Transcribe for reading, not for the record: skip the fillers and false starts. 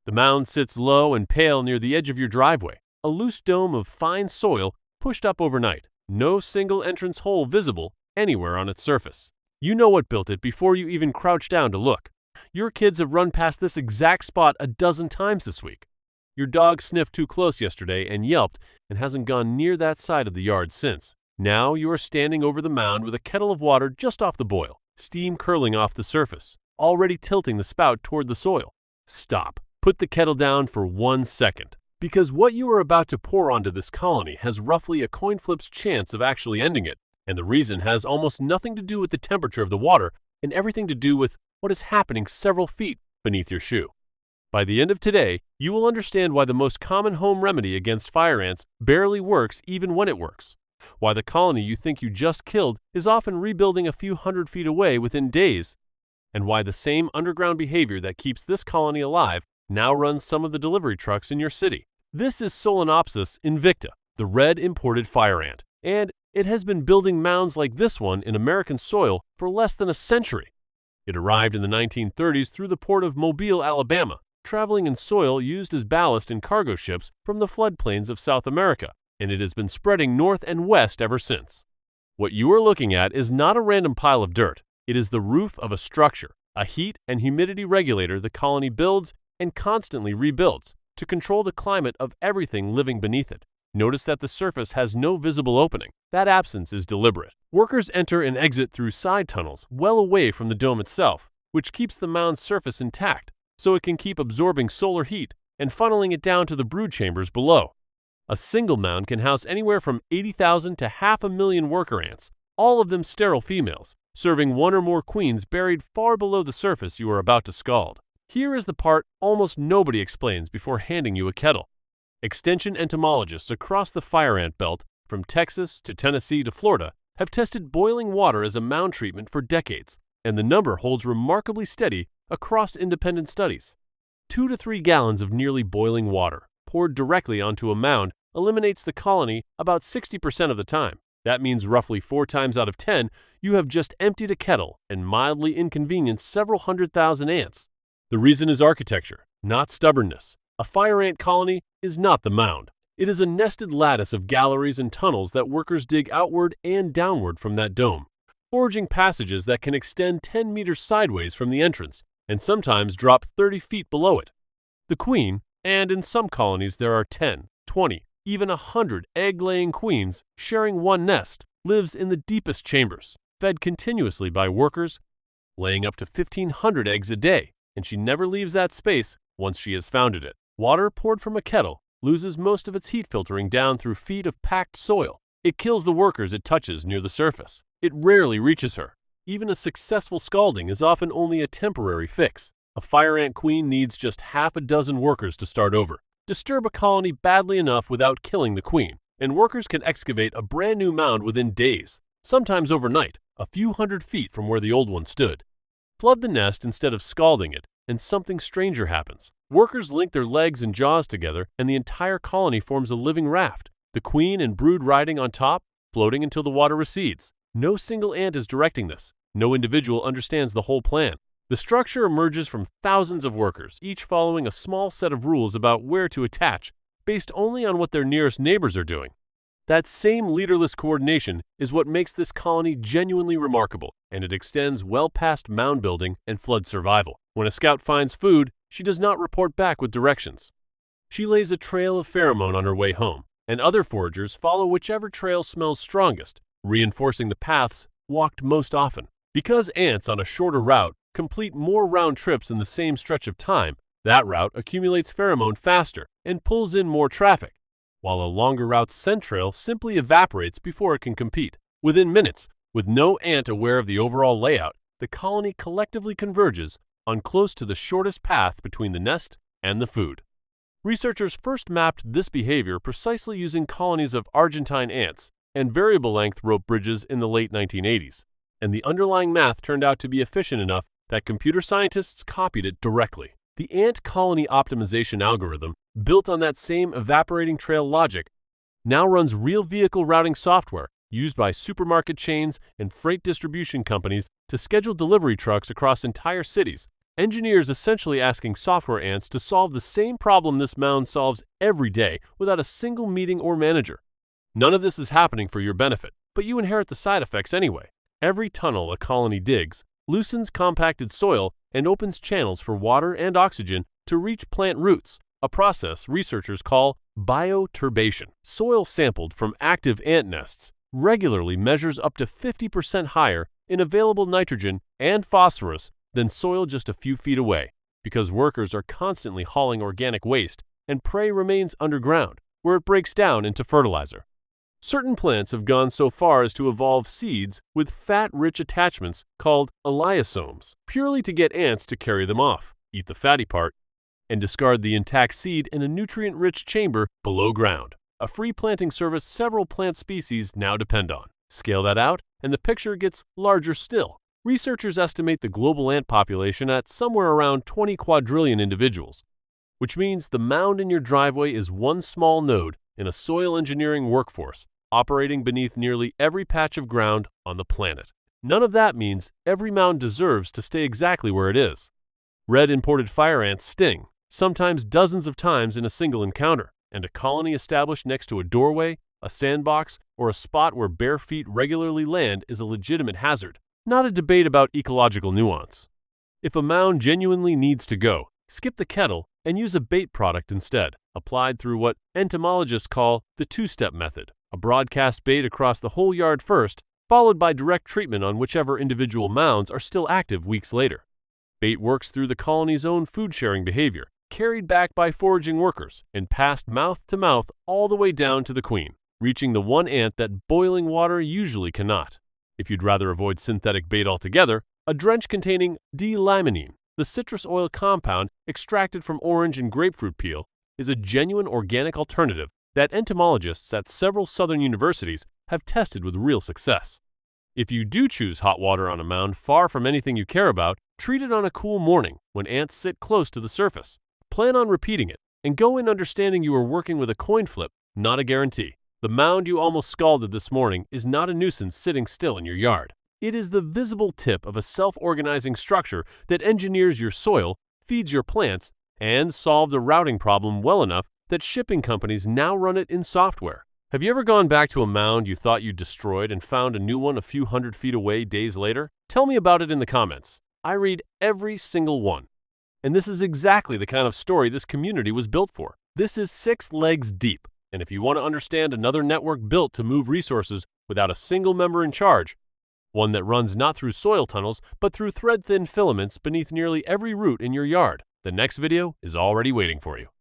The mound sits low and pale near the edge of your driveway, a loose dome of fine soil pushed up overnight, no single entrance hole visible anywhere on its surface. You know what built it before you even crouch down to look. Your kids have run past this exact spot a dozen times this week. Your dog sniffed too close yesterday and yelped and hasn't gone near that side of the yard since. Now you are standing over the mound with a kettle of water just off the boil, steam curling off the surface, already tilting the spout toward the soil. Stop. Put the kettle down for 1 second, because what you are about to pour onto this colony has roughly a coin flip's chance of actually ending it, and the reason has almost nothing to do with the temperature of the water and everything to do with what is happening several feet beneath your shoe. By the end of today, you will understand why the most common home remedy against fire ants barely works even when it works, why the colony you think you just killed is often rebuilding a few hundred feet away within days, and why the same underground behavior that keeps this colony alive now runs some of the delivery trucks in your city. This is Solenopsis invicta, the red imported fire ant, and it has been building mounds like this one in American soil for less than a century. It arrived in the 1930s through the port of Mobile, Alabama, traveling in soil used as ballast in cargo ships from the floodplains of South America, and it has been spreading north and west ever since. What you are looking at is not a random pile of dirt. It is the roof of a structure, a heat and humidity regulator the colony builds and constantly rebuilds to control the climate of everything living beneath it. Notice that the surface has no visible opening. That absence is deliberate. Workers enter and exit through side tunnels well away from the dome itself, which keeps the mound's surface intact so it can keep absorbing solar heat and funneling it down to the brood chambers below. A single mound can house anywhere from 80,000 to 500,000 worker ants, all of them sterile females, serving one or more queens buried far below the surface you are about to scald. Here is the part almost nobody explains before handing you a kettle. Extension entomologists across the fire ant belt, from Texas to Tennessee to Florida, have tested boiling water as a mound treatment for decades, and the number holds remarkably steady across independent studies. 2 to 3 gallons of nearly boiling water, poured directly onto a mound, eliminates the colony about 60% of the time. That means roughly 4 times out of 10, you have just emptied a kettle and mildly inconvenienced several 100,000 ants. The reason is architecture, not stubbornness. A fire ant colony is not the mound. It is a nested lattice of galleries and tunnels that workers dig outward and downward from that dome, forging passages that can extend 10 meters sideways from the entrance and sometimes drop 30 feet below it. The queen, and in some colonies there are 10, 20, even 100 egg-laying queens sharing one nest, lives in the deepest chambers, fed continuously by workers, laying up to 1,500 eggs a day, and she never leaves that space once she has founded it. Water poured from a kettle loses most of its heat filtering down through feet of packed soil. It kills the workers it touches near the surface. It rarely reaches her. Even a successful scalding is often only a temporary fix. A fire ant queen needs just half a dozen workers to start over. Disturb a colony badly enough without killing the queen, and workers can excavate a brand new mound within days, sometimes overnight, a few hundred feet from where the old one stood. Flood the nest instead of scalding it, and something stranger happens. Workers link their legs and jaws together, and the entire colony forms a living raft, the queen and brood riding on top, floating until the water recedes. No single ant is directing this. No individual understands the whole plan. The structure emerges from thousands of workers, each following a small set of rules about where to attach, based only on what their nearest neighbors are doing. That same leaderless coordination is what makes this colony genuinely remarkable, and it extends well past mound building and flood survival. When a scout finds food, she does not report back with directions. She lays a trail of pheromone on her way home, and other foragers follow whichever trail smells strongest, reinforcing the paths walked most often. Because ants on a shorter route complete more round trips in the same stretch of time, that route accumulates pheromone faster and pulls in more traffic, while a longer route's scent trail simply evaporates before it can compete. Within minutes, with no ant aware of the overall layout, the colony collectively converges on close to the shortest path between the nest and the food. Researchers first mapped this behavior precisely using colonies of Argentine ants and variable-length rope bridges in the late 1980s, and the underlying math turned out to be efficient enough that computer scientists copied it directly. The ant colony optimization algorithm, built on that same evaporating trail logic, now runs real vehicle routing software used by supermarket chains and freight distribution companies to schedule delivery trucks across entire cities Engineers essentially asking software ants to solve the same problem this mound solves every day without a single meeting or manager. None of this is happening for your benefit, but you inherit the side effects anyway. Every tunnel a colony digs loosens compacted soil and opens channels for water and oxygen to reach plant roots, a process researchers call bioturbation. Soil sampled from active ant nests regularly measures up to 50% higher in available nitrogen and phosphorus than soil just a few feet away, because workers are constantly hauling organic waste and prey remains underground, where it breaks down into fertilizer. Certain plants have gone so far as to evolve seeds with fat-rich attachments called elaiosomes, purely to get ants to carry them off, eat the fatty part, and discard the intact seed in a nutrient-rich chamber below ground, a free planting service several plant species now depend on. Scale that out, and the picture gets larger still. Researchers estimate the global ant population at somewhere around 20 quadrillion individuals, which means the mound in your driveway is one small node in a soil engineering workforce operating beneath nearly every patch of ground on the planet. None of that means every mound deserves to stay exactly where it is. Red imported fire ants sting, sometimes dozens of times in a single encounter, and a colony established next to a doorway, a sandbox, or a spot where bare feet regularly land is a legitimate hazard, not a debate about ecological nuance. If a mound genuinely needs to go, skip the kettle and use a bait product instead, applied through what entomologists call the two-step method, a broadcast bait across the whole yard first, followed by direct treatment on whichever individual mounds are still active weeks later. Bait works through the colony's own food-sharing behavior, carried back by foraging workers, and passed mouth to mouth all the way down to the queen, reaching the one ant that boiling water usually cannot. If you'd rather avoid synthetic bait altogether, a drench containing D-limonene, the citrus oil compound extracted from orange and grapefruit peel, is a genuine organic alternative that entomologists at several southern universities have tested with real success. If you do choose hot water on a mound far from anything you care about, treat it on a cool morning when ants sit close to the surface. Plan on repeating it, and go in understanding you are working with a coin flip, not a guarantee. The mound you almost scalded this morning is not a nuisance sitting still in your yard. It is the visible tip of a self-organizing structure that engineers your soil, feeds your plants, and solved a routing problem well enough that shipping companies now run it in software. Have you ever gone back to a mound you thought you destroyed and found a new one a few hundred feet away days later? Tell me about it in the comments. I read every single one. And this is exactly the kind of story this community was built for. This is 6 legs deep. And if you want to understand another network built to move resources without a single member in charge, one that runs not through soil tunnels, but through thread-thin filaments beneath nearly every root in your yard, the next video is already waiting for you.